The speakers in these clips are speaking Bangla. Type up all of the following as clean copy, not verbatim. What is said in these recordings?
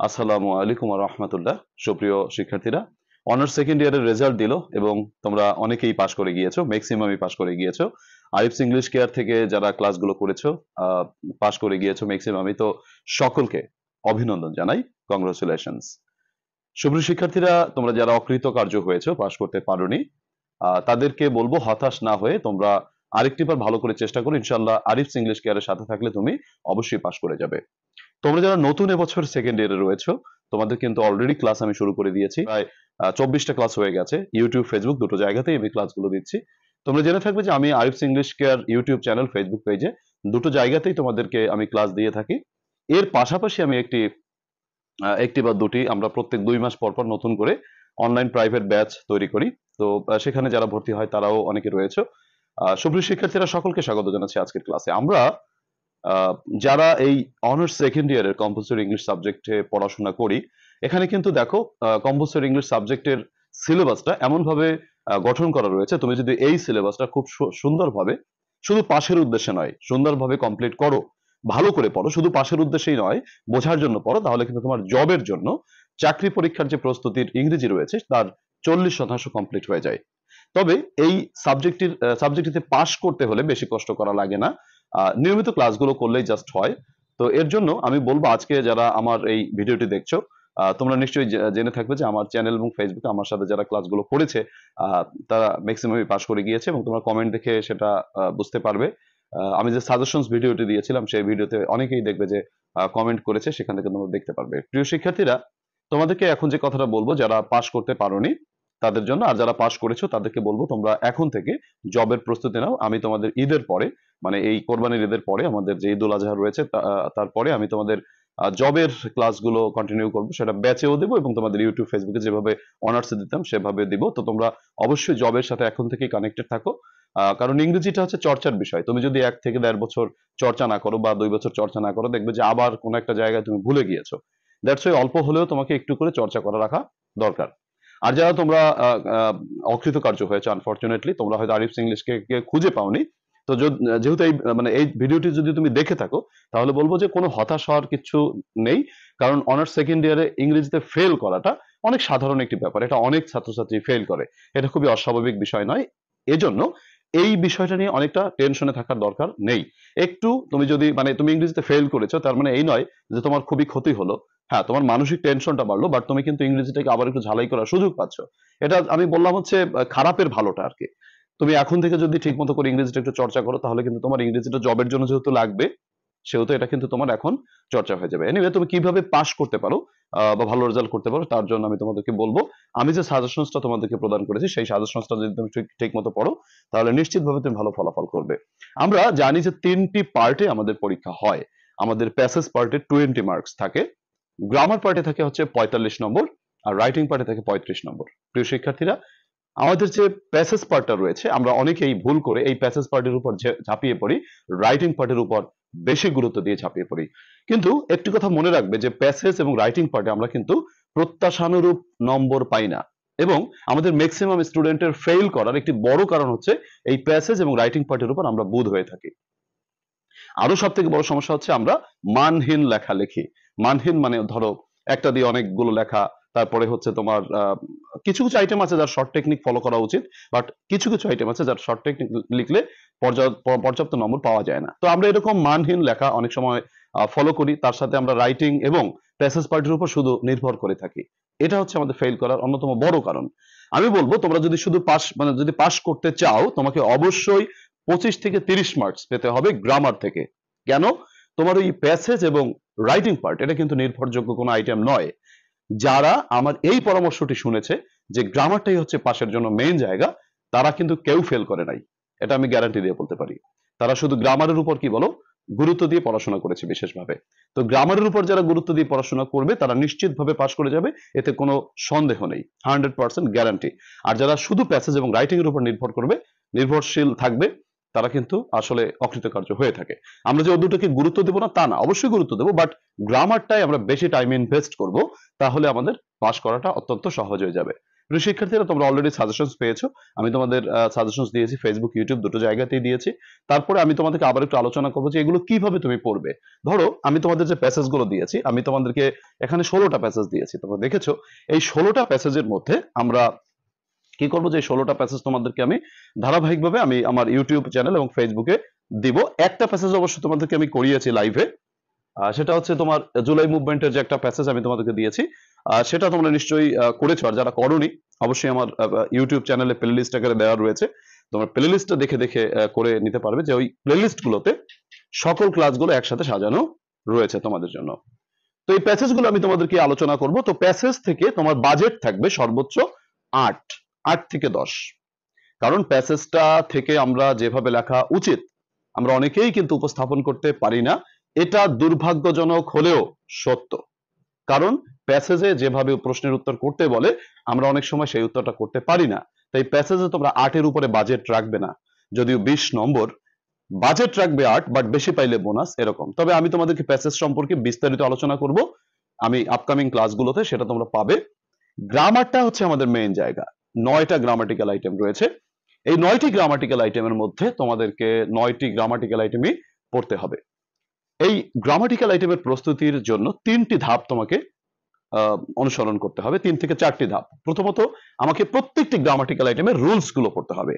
আসসালামু আলাইকুম ওয়া রাহমাতুল্লাহ। সুপ্রিয় শিক্ষার্থীরা, অনার্স সেকেন্ড ইয়ারের রেজাল্ট দিল এবং তোমরা অনেকেই পাশ করে গিয়েছো, ম্যাক্সিমামই পাশ করে গিয়েছো। আরিফস ইংলিশ কেয়ার থেকে যারা ক্লাসগুলো করেছো পাশ করে গিয়েছো ম্যাক্সিমামই। তো সকলকে অভিনন্দন জানাই, কংগ্রাচুলেশনস। সুপ্রিয় শিক্ষার্থীরা, তোমরা যারা অকৃতকার্য হয়েছো, পাশ করতে পারোনি, তাদেরকে বলবো হতাশ না হয়ে তোমরা আরেকটিবার ভালো করে চেষ্টা করো। ইনশাআল্লাহ আরিফস ইংলিশ কেয়ারের সাথে থাকলে তুমি অবশ্যই পাশ করে যাবে। তোমরা যারা নতুন এবছর সেকেন্ড ইয়ারে রয়েছো, তোমাদের কিন্তু অলরেডি ক্লাস আমি শুরু করে দিয়েছি। প্রায় 24টা ক্লাস হয়ে গেছে। ইউটিউব, ফেসবুক দুটো জায়গাতেই আমি ক্লাসগুলো দিচ্ছি। তোমরা জেনে থাকবে যে আমি Arif's English care YouTube channel, Facebook পেজে দুটো জায়গাতেই তোমাদেরকে আমি ক্লাস দিয়ে থাকি। এর পাশাপাশি আমি একটি বা দুটি আমরা প্রত্যেক 2 মাস পর পর নতুন করে অনলাইন প্রাইভেট ব্যাচ তৈরি করি। তো সেখানে যারা ভর্তি হয় তারাও অনেকে রয়েছে। সুপ্রিয় শিক্ষার্থীরা, সকলকে স্বাগত জানাচ্ছি আজকের ক্লাসে। আমরা যারা এই অনার্স সেকেন্ড ইয়ারের কম্পালসরি ইংলিশ সাবজেক্টে পড়াশোনা করি, এখানে কিন্তু দেখো কম্পালসরি ইংলিশ সাবজেক্টের সিলেবাসটা এমন ভাবে গঠন করা রয়েছে, তুমি যদি এই সিলেবাসটা খুব সুন্দরভাবে, শুধু পাশের উদ্দেশ্যে নয়, সুন্দরভাবে কমপ্লিট করো, ভালো করে পড়ো, শুধু পাশের উদ্দেশ্যেই নয়, বোঝার জন্য পড়ো, তাহলে কিন্তু তোমার জবের জন্য চাকরি পরীক্ষার যে প্রস্তুতির ইংরেজি রয়েছে তার 40% কমপ্লিট হয়ে যায়। তবে এই সাবজেক্টটিতে পাশ করতে হলে বেশি কষ্ট করা লাগে না। নিয়মিত ক্লাসগুলো করলেই জাস্ট হয়। তো এর জন্য আমি বলবো, আজকে যারা আমার এই ভিডিওটি দেখছো, তোমরা নিশ্চয়ই জেনে থাকবে যে আমার চ্যানেল এবং ফেসবুকে আমার সাথে যারা ক্লাসগুলো করেছে তারা ম্যাক্সিমামই পাশ করে গিয়েছে এবং তোমরা কমেন্ট দেখে সেটা বুঝতে পারবে। আমি যে সাজেশনস ভিডিওটি দিয়েছিলাম সেই ভিডিওতে অনেকেই দেখবে যে কমেন্ট করেছে, সেখান থেকে তোমরা দেখতে পারবে। প্রিয় শিক্ষার্থীরা, তোমাদেরকে এখন যে কথাটা বলবো, যারা পাশ করতে পারোনি তাদের জন্য, আর যারা পাশ করেছো তাদেরকে বলবো তোমরা এখন থেকে জবের প্রস্তুতি নাও। আমি তোমাদের ঈদের পরে, মানে এই কোরবানির ঈদের পরে, আমাদের যে ঈদুল আজহা রয়েছে তারপরে আমি তোমাদের জবের ক্লাসগুলো কন্টিনিউ করবো, সেটা ব্যাচেও দেবো এবং তোমাদের ইউটিউব, ফেসবুকে যেভাবে অনার্সে দিতাম সেভাবে দিব। তো তোমরা অবশ্যই জবের সাথে এখন থেকে কানেক্টেড থাকো। কারণ ইংরেজিটা হচ্ছে চর্চার বিষয়। তুমি যদি 1 থেকে 1.5 বছর চর্চা না করো বা 2 বছর চর্চা না করো, দেখবে যে আবার কোনো একটা জায়গায় তুমি ভুলে গিয়েছো। দ্যাটস ওয়াই অল্প হলেও তোমাকে একটু করে চর্চা করা রাখা দরকার। আর যারা তোমরা অকৃতকার্য হয়েছে, আনফরচুনেটলি তোমরা হয়তো আরিফস ইংলিশকে খুঁজে পাওনি, তো যেহেতু এই মানে এই ভিডিওটি যদি তুমি দেখে থাকো, তাহলে বলবো যে কোনো হতাশ হওয়ার কিছু নেই। কারণ অনার্স সেকেন্ড ইয়ারে ইংরেজিতে ফেল করাটা অনেক সাধারণ একটি ব্যাপার। এটা অনেক ছাত্রছাত্রী ফেল করে, এটা খুবই অস্বাভাবিক বিষয় নয়। এজন্য এই বিষয়টা নিয়ে অনেকটা টেনশনে থাকার দরকার নেই। একটু তুমি যদি, মানে তুমি ইংরেজিতে ফেল করেছো, তার মানে এই নয় যে তোমার খুবই ক্ষতি হলো। হ্যাঁ, তোমার মানসিক টেনশনটা বাড়লো, বাট তুমি কিন্তু ইংরেজিটাকে আবার একটু ঝালাই করার সুযোগ পাচ্ছ। এটা আমি বললাম হচ্ছে খারাপের ভালোটা আর কি। তুমি এখন থেকে যদি ঠিক মতো করে ইংরেজিটা একটু চর্চা করো, তাহলে কিন্তু তোমার ইংরেজিটা জবের জন্য যেহেতু লাগবে, সেহেতু এটা কিন্তু তোমার এখন চর্চা হয়ে যাবে। এনিওয়ে, তুমি কিভাবে পাস করতে পারো বা ভালো রেজাল্ট করতে পারো, তার জন্য আমি তোমাদেরকে বলবো, আমি যে সাজেশনসটা তোমাদেরকে প্রদান করেছি সেই সাজেশনসটা যদি তুমি ঠিক মতো পড়ো, তাহলে নিশ্চিতভাবে তুমি ভালো ফলাফল করবে। আমরা জানি যে 3টি পার্টে আমাদের পরীক্ষা হয়। আমাদের প্যাসেজ পার্টে 20 মার্কস থাকে, গ্রামার পার্টে থাকে হচ্ছে 45 নম্বর, আর রাইটিং পার্টে থাকে 35 নম্বর। প্রিয় শিক্ষার্থীরা, আমাদের যে প্যাসেজ পার্টটা রয়েছে, আমরা অনেকেই ভুল করে এই প্যাসেজ পার্টের উপর ঝাঁপিয়ে পড়ি, রাইটিং পার্টের উপর বেশি গুরুত্ব দিয়ে ঝাঁপিয়ে পড়ি। কিন্তু একটি কথা মনে রাখবে যে প্যাসেজ এবং রাইটিং পার্টে আমরা কিন্তু প্রত্যাশানুরূপ নম্বর পাই না, এবং আমাদের ম্যাক্সিমাম স্টুডেন্টের ফেল করার একটি বড় কারণ হচ্ছে এই প্যাসেজ এবং রাইটিং পার্টের উপর আমরা বুঁদ হয়ে থাকি। আরো সব থেকে বড় সমস্যা হচ্ছে আমরা মানহীন লেখা লিখি। মানহীন মানে ধরো একটা দিয়ে অনেকগুলো লেখা, তারপরে হচ্ছে তোমার কিছু কিছু আইটেম আছে যার শর্ট টেকনিক ফলো করা উচিত, বাট কিছু কিছু আইটেম আছে যার শর্ট টেকনিক লিখলে পর্যাপ্ত নম্বর পাওয়া যায় না। তো আমরা এরকম মানহীন লেখা অনেক সময় ফলো করি, তার সাথে আমরা রাইটিং এবং প্যাসেজ পার্টির উপর শুধু নির্ভর করে থাকি। এটা হচ্ছে আমাদের ফেল করার অন্যতম বড় কারণ। আমি বলবো, তোমরা যদি শুধু যদি পাস করতে চাও, তোমাকে অবশ্যই 25 থেকে 30 মার্কস পেতে হবে গ্রামার থেকে। কেন? তোমার ওই প্যাসেজ এবং রাইটিং পার্ট, এটা কিন্তু নির্ভরযোগ্য কোনো আইটেম নয়। যারা আমার এই পরামর্শটি শুনেছে যে গ্রামারটাই হচ্ছে পাশের জন্য মেইন জায়গা, তারা কিন্তু কেউ ফেল করে নাই, এটা আমি গ্যারান্টি দিয়ে বলতে পারি। তারা শুধু গ্রামারের উপর কি বলো গুরুত্ব দিয়ে পড়াশোনা করেছে বিশেষভাবে। তো গ্রামারের উপর যারা গুরুত্ব দিয়ে পড়াশোনা করবে তারা নিশ্চিতভাবে পাশ করে যাবে, এতে কোনো সন্দেহ নেই, 100% গ্যারান্টি। আর যারা শুধু প্যাসেজ এবং রাইটিং এর উপর নির্ভরশীল থাকবে, তারা কিন্তু আসলে অকৃতকার্য হয়ে থাকে। আমরা যে দুটোকে গুরুত্ব দেবো না তা না, অবশ্যই গুরুত্ব দেবো, বাট গ্রামারটাই আমরা বেশি টাইম ইনভেস্ট করব, তাহলে আমাদের পাস করাটা অত্যন্ত সহজ হয়ে যাবে। প্রিয় শিক্ষার্থীরা, তোমরা অলরেডি সাজেশনস পেয়েছো। আমি তোমাদের সাজেশনস দিয়েছি ফেসবুক, ইউটিউব দুটো জায়গাতেই দিয়েছি। তারপরে আমি তোমাদেরকে আবার একটু আলোচনা করবো যে এগুলো কিভাবে তুমি পড়বে। ধরো আমি তোমাদের যে প্যাসেজ গুলো দিয়েছি, আমি তোমাদেরকে এখানে 16টা প্যাসেজ দিয়েছি, তোমরা দেখেছো। এই 16টা প্যাসেজের মধ্যে আমরা কি করবো, যে 16টা প্যাসেজ তোমাদেরকে আমি ধারাবাহিকভাবে আমি আমার ইউটিউব চ্যানেল এবং ফেসবুকে দিব। একটা প্যাসেজ অবশ্য তোমাদেরকে আমি করিয়েছি লাইভে, সেটা হচ্ছে তোমার জুলাই মুভমেন্টের যে একটা প্যাসেজ আমি তোমাদেরকে দিয়েছি, সেটা তোমরা নিশ্চয়ই করেছো। আর যারা করোনি, অবশ্যই আমার ইউটিউব চ্যানেলে প্লে লিস্ট আকারে দেওয়া রয়েছে, তোমরা প্লে লিস্টটা দেখে দেখে করে নিতে পারবে, যে ওই প্লে লিস্ট গুলোতে সকল ক্লাসগুলো একসাথে সাজানো রয়েছে তোমাদের জন্য। তো এই প্যাসেজ গুলো আমি তোমাদেরকে আলোচনা করব। তো প্যাসেজ থেকে তোমার বাজেট থাকবে সর্বোচ্চ 8 থেকে 10, কারণ প্যাসেজটা থেকে আমরা যেভাবে লেখা উচিত আমরা অনেকেই কিন্তু উপস্থাপন করতে পারি না। এটা দুর্ভাগ্যজনক হলেও সত্য, কারণ প্যাসেজে যেভাবে প্রশ্নের উত্তর করতে বলে আমরা অনেক সময় সেই উত্তরটা করতে পারি না। তাই প্যাসেজে তোমরা 8-এর উপরে বাজেট রাখবে না, যদিও 20 নম্বর বাজেট রাখবে 8, বাট বেশি পাইলে বোনাস, এরকম। তবে আমি তোমাদেরকে প্যাসেজ সম্পর্কে বিস্তারিত আলোচনা করব আমি আপকামিং ক্লাসগুলোতে, সেটা তোমরা পাবে। গ্রামারটা হচ্ছে আমাদের মেইন জায়গা। 9টা গ্রামাটিক্যাল আইটেম রয়েছে। এই 9টি গ্রামাটিক্যাল আইটেমের মধ্যে তোমাদেরকে 9টি গ্রামাটিক্যাল আইটেমই পড়তে হবে। এই গ্রামাটিক্যাল আইটেমের প্রস্তুতির জন্য 3টি ধাপ তোমাকে অনুসরণ করতে হবে, 3 থেকে 4টি ধাপ। প্রথমত আমাকে প্রত্যেকটি গ্রামাটিক্যাল আইটেমের রুলস গুলো পড়তে হবে,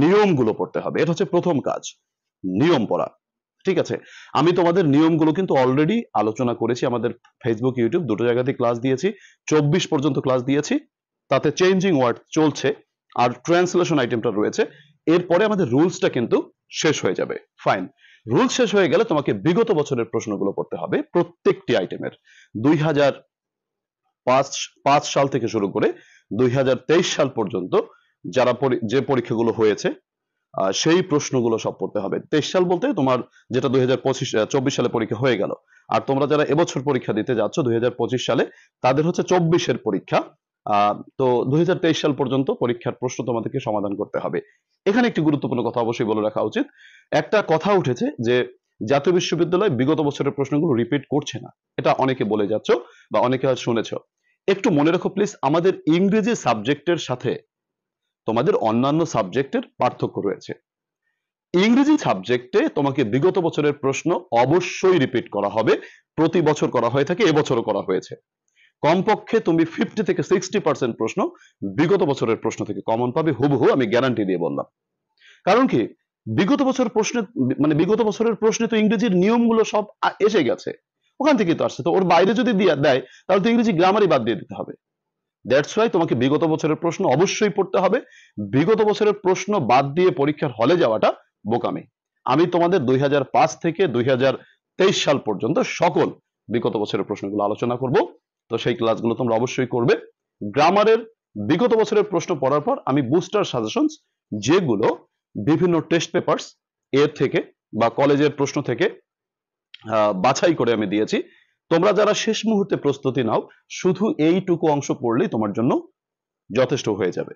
নিয়মগুলো পড়তে হবে। এটা হচ্ছে প্রথম কাজ, নিয়ম পড়া। ঠিক আছে, আমি তোমাদের নিয়মগুলো কিন্তু অলরেডি আলোচনা করেছি, আমাদের ফেসবুক, ইউটিউব দুটো জায়গাতে ক্লাস দিয়েছি, 24 পর্যন্ত ক্লাস দিয়েছি। তাতে চেঞ্জিং ওয়ার্ড চলছে আর ট্রান্সলেশন আইটেমটা রয়েছে। এরপরে আমাদের রুলসটা কিন্তু শেষ হয়ে যাবে। ফাইন, রুলস শেষ হয়ে গেলে তোমাকে বিগত বছরের প্রশ্নগুলো পড়তে হবে প্রত্যেকটি আইটেমের। 2005 সাল থেকে শুরু করে 2023 সাল পর্যন্ত যারা যে পরীক্ষাগুলো হয়েছে সেই প্রশ্নগুলো সব পড়তে হবে। 23 সাল বলতে তোমার যেটা 2024 সালে পরীক্ষা হয়ে গেল, আর তোমরা যারা এবছর পরীক্ষা দিতে যাচ্ছ 2025 সালে, তাদের হচ্ছে 24-এর পরীক্ষা। তো 2023 সাল পর্যন্ত পরীক্ষার প্রশ্ন তোমাদেরকে সমাধান করতে হবে। এখানে একটি গুরুত্বপূর্ণ কথা অবশ্যই বলে রাখা উচিত। একটা কথা উঠেছে যে জাতীয় বিশ্ববিদ্যালয় বিগত বছরের প্রশ্নগুলো রিপিট করছে না, এটা অনেকে বলে যাচ্ছ বা অনেকে হয়তো শুনেছো। একটু মনে রাখো প্লিজ, আমাদের ইংরেজি সাবজেক্টের সাথে তোমাদের অন্যান্য সাবজেক্টের পার্থক্য রয়েছে। ইংরেজি সাবজেক্টে তোমাকে বিগত বছরের প্রশ্ন অবশ্যই রিপিট করা হবে, প্রতি বছর করা হয়ে থাকে, এবছরও করা হয়েছে। কমপক্ষে তুমি 50 থেকে 60% প্রশ্ন বিগত বছরের প্রশ্ন থেকে কমন পাবে, হুবহু, আমি গ্যারান্টি দিয়ে বললাম। কারণ কি, বিগত বছরের প্রশ্নে, মানে বিগত বছরের প্রশ্নে তো ইংরেজির নিয়মগুলো সব এসে গেছে, ওখান থেকেই তো আসছে। তো ওর বাইরে যদি দেয় তাহলে তো ইংরেজি গ্রামারই বাদ দিয়ে দিতে হবে। দ্যাটস ওয়াই তোমাকে বিগত বছরের প্রশ্ন অবশ্যই পড়তে হবে। বিগত বছরের প্রশ্ন বাদ দিয়ে পরীক্ষার হলে যাওয়াটা বোকামি। আমি তোমাদের 2005 থেকে 2023 সাল পর্যন্ত সকল বিগত বছরের প্রশ্নগুলো আলোচনা করব, তো সেই ক্লাসগুলো তোমরা অবশ্যই করবে। গ্রামারের বিগত বছরের প্রশ্ন পড়ার পর আমি বুস্টার সাজেশনস, যেগুলো বিভিন্ন টেস্ট পেপারস এর থেকে বা কলেজের প্রশ্ন থেকে বাছাই করে আমি দিয়েছি। তোমরা যারা শেষ মুহূর্তে প্রস্তুতি নাও, শুধু এইটুকু অংশ পড়লেই তোমার জন্য যথেষ্ট হয়ে যাবে।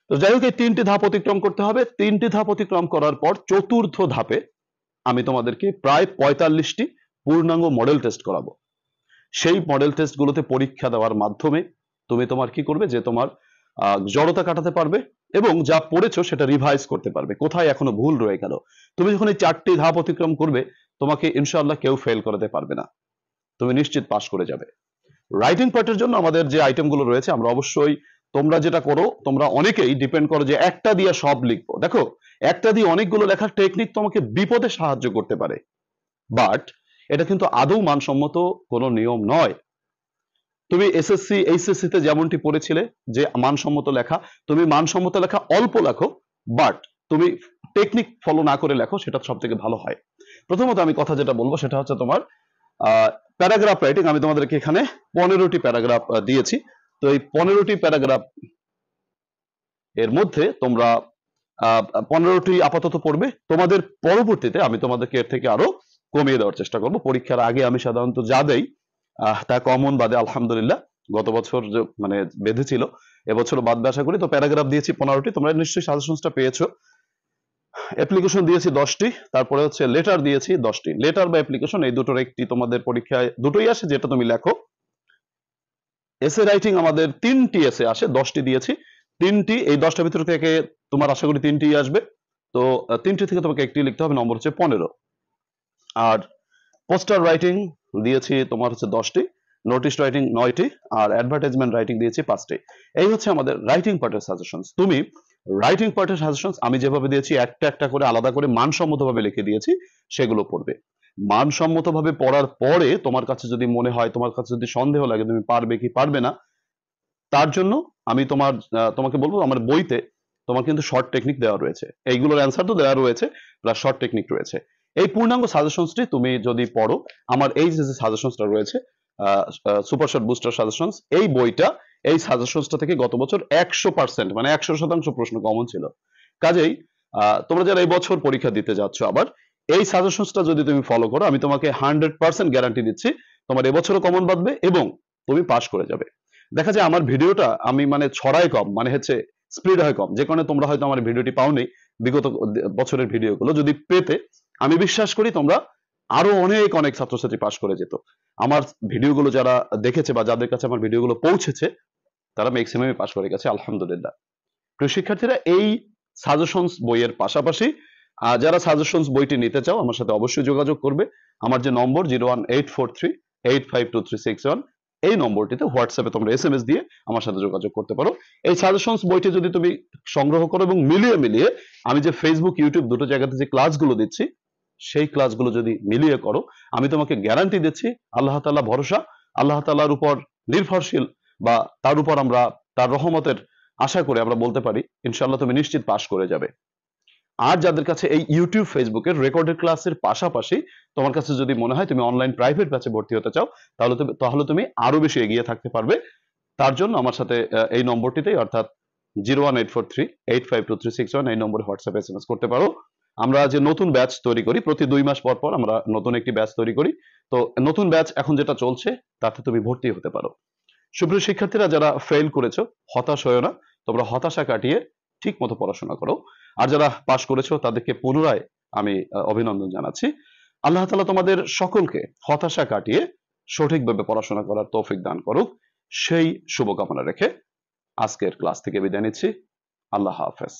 তো যাই হোক, এই 3টি ধাপ অতিক্রম করতে হবে। 3টি ধাপ অতিক্রম করার পর চতুর্থ ধাপে আমি তোমাদেরকে প্রায় 45টি পূর্ণাঙ্গ মডেল টেস্ট করাবো। সেই মডেল টেস্ট গুলোতে পরীক্ষা দেওয়ার মাধ্যমে তুমি তোমার কি করবে, যে তোমার জড়তা কাটাতে পারবে এবং যা পড়েছো সেটা রিভাইজ করতে পারবে, কোথায় এখনো ভুল রয়ে গেল। তুমি যখন এই 4টি ধাপ অতিক্রম করবে, তোমাকে ইনশাআল্লাহ কেউ ফেল করাতে পারবে না, তুমি নিশ্চিত পাস করে যাবে। রাইটিং পার্টের জন্য আমাদের যে আইটেমগুলো রয়েছে, আমরা অবশ্যই, তোমরা যেটা করো, তোমরা অনেকেই ডিপেন্ড করো যে একটা দিয়ে সব লিখবো। দেখো, একটা দিয়ে অনেকগুলো লেখার টেকনিক তোমাকে বিপদে সাহায্য করতে পারে, বাট এটা কিন্তু আদৌ মানসম্মত কোনো নিয়ম নয়। তুমি এসএসসি এইচএসসি তে যেমনটি পড়েছিলে যে মানসম্মত লেখা, তুমি মানসম্মত লেখা অল্প লেখো, বাট তুমি টেকনিক ফলো না করে লেখো, সেটা সব থেকে ভালো হয়। প্রথমত আমি কথা যেটা বলবো সেটা হচ্ছে তোমার প্যারাগ্রাফ রাইটিং। আমি তোমাদেরকে এখানে 15টি প্যারাগ্রাফ দিয়েছি। তো এই 15টি প্যারাগ্রাফ এর মধ্যে তোমরা 15টি আপাতত পড়বে। তোমাদের পরবর্তীতে আমি তোমাদেরকে এর থেকে আরো কমিয়ে দেওয়ার চেষ্টা করব। পরীক্ষার আগে আমি সাধারণত যা দেই তা কমন বাদে আলহামদুলিল্লাহ গত বছর মানে বেঁধেছিল, এবছরও বাদ আশা করি। তো প্যারাগ্রাফ দিয়েছি 15টি, তোমরা নিশ্চয়ই সাজেশনসটা পেয়েছো। অ্যাপ্লিকেশন দিয়েছি 10টি, তারপরে হচ্ছে লেটার দিয়েছি 10টি। লেটার বা অ্যাপ্লিকেশন এই দুটোর একটি তোমাদের পরীক্ষায় দুটোই আসে, যেটা তুমি লেখো। এসে রাইটিং আমাদের 3টি এসে আসে, 10টি দিয়েছি, 3টি, এই 10টার ভিতর থেকে তোমার আশা করি 3টি আসবে। তো 3টি থেকে তোমাকে একটি লিখতে হবে, নম্বর হচ্ছে 15। আর পোস্টার রাইটিং দিয়েছি তোমার হচ্ছে 10টি, নোটিশ রাইটিং 9টি, আর অ্যাডভার্টাইজমেন্ট রাইটিং দিয়েছি 5টি। এই হচ্ছে আমাদের রাইটিং পার্টের সাজেশনস। তুমি রাইটিং পার্টের সাজেশনস আমি যেভাবে দিয়েছি একটা একটা করে আলাদা করে মানসম্মতভাবে লিখে দিয়েছি, সেগুলো পড়বে। মানসম্মতভাবে পড়ার পরে তোমার কাছে যদি মনে হয়, তোমার কাছে যদি সন্দেহ লাগে তুমি পারবে কি পারবে না, তার জন্য আমি তোমাকে বলবো আমার বইতে তোমার কিন্তু শর্ট টেকনিক দেওয়া রয়েছে, এইগুলোর অ্যান্সার তো দেওয়া রয়েছে, প্লাস শর্ট টেকনিক রয়েছে। এই পূর্ণাঙ্গ সাজেশনসটি তুমি যদি পড়ো, আমার এই যে সাজেশনসটা রয়েছে সুপার শর্ট বুস্টার সাজেশনস, এই বইটা, এই সাজেশনসটা থেকে গত বছর 100% মানে 100% প্রশ্ন কমন ছিল। কাজেই তোমরা যারা এই বছর পরীক্ষা দিতে যাচ্ছ আবার, এই সাজেশনসটা যদি তুমি ফলো করো, আমি তোমাকে 100% গ্যারান্টি দিচ্ছি তোমার এবছরও কমন বাঁধবে এবং তুমি পাশ করে যাবে। দেখা যায় আমার ভিডিওটা আমি মানে ছড়াই কম, মানে হচ্ছে স্পিড হয় কম, যে কারণে তোমরা হয়তো আমার ভিডিওটি পাওনি বিগত বছরের ভিডিওগুলো। যদি পেতে, আমি বিশ্বাস করি তোমরা আরো অনেক অনেক ছাত্রছাত্রী পাশ করে যেত। আমার ভিডিওগুলো যারা দেখেছে বা যাদের কাছে আমার ভিডিওগুলো পৌঁছেছে, তারা ম্যাক্সিমামই পাশ করে গেছে আলহামদুলিল্লাহ। প্রিয় শিক্ষার্থীরা, এই সাজেশনস বইয়ের পাশাপাশি যারা সাজেশনস বইটি নিতে চাও আমার সাথে অবশ্যই যোগাযোগ করবে। আমার যে নম্বর 01843852361, এই নম্বরটিতে হোয়াটসঅ্যাপে তোমরা SMS দিয়ে আমার সাথে যোগাযোগ করতে পারো। এই সাজেশনস বইটি যদি তুমি সংগ্রহ করো এবং মিলিয়ে মিলিয়ে আমি যে ফেসবুক ইউটিউব দুটো জায়গাতে যে ক্লাসগুলো দিচ্ছি, সেই ক্লাসগুলো যদি মিলিয়ে করো, আমি তোমাকে গ্যারান্টি দিচ্ছি, আল্লাহ তাআলা ভরসা, আল্লাহ তাআলার উপর নির্ভরশীল, বা তার উপর আমরা তার রহমতের আশা করে আমরা বলতে পারি ইনশাআল্লাহ তুমি নিশ্চিত পাশ করে যাবে। আর যাদের কাছে এই ইউটিউব ফেসবুকের রেকর্ডেড ক্লাসের পাশাপাশি তোমার কাছে যদি মনে হয় তুমি অনলাইন প্রাইভেট ব্যাচে ভর্তি হতে চাও, তাহলে তুমি আরো বেশি এগিয়ে থাকতে পারবে। তার জন্য আমার সাথে এই নম্বরটিতেই, অর্থাৎ 01843852361, এই নম্বরে হোয়াটসঅ্যাপ SMS করতে পারো। আমরা যে নতুন ব্যাচ তৈরি করি, প্রতি 2 মাস পর পর আমরা নতুন একটি ব্যাচ তৈরি করি। তো নতুন ব্যাচ এখন যেটা চলছে, তাতে তুমি ভর্তি হতে পারো। সুপ্রিয় শিক্ষার্থীরা, যারা ফেল করেছো হতাশ হয়েও না, তোমরা হতাশা কাটিয়ে ঠিক মতো পড়াশোনা করো। আর যারা পাশ করেছো তাদেরকে পুনরায় আমি অভিনন্দন জানাচ্ছি। আল্লাহ তাআলা তোমাদের সকলকে হতাশা কাটিয়ে সঠিকভাবে পড়াশোনা করার তৌফিক দান করুক, সেই শুভকামনা রেখে আজকের ক্লাস থেকে বিদায় নিচ্ছি। আল্লাহ হাফেজ।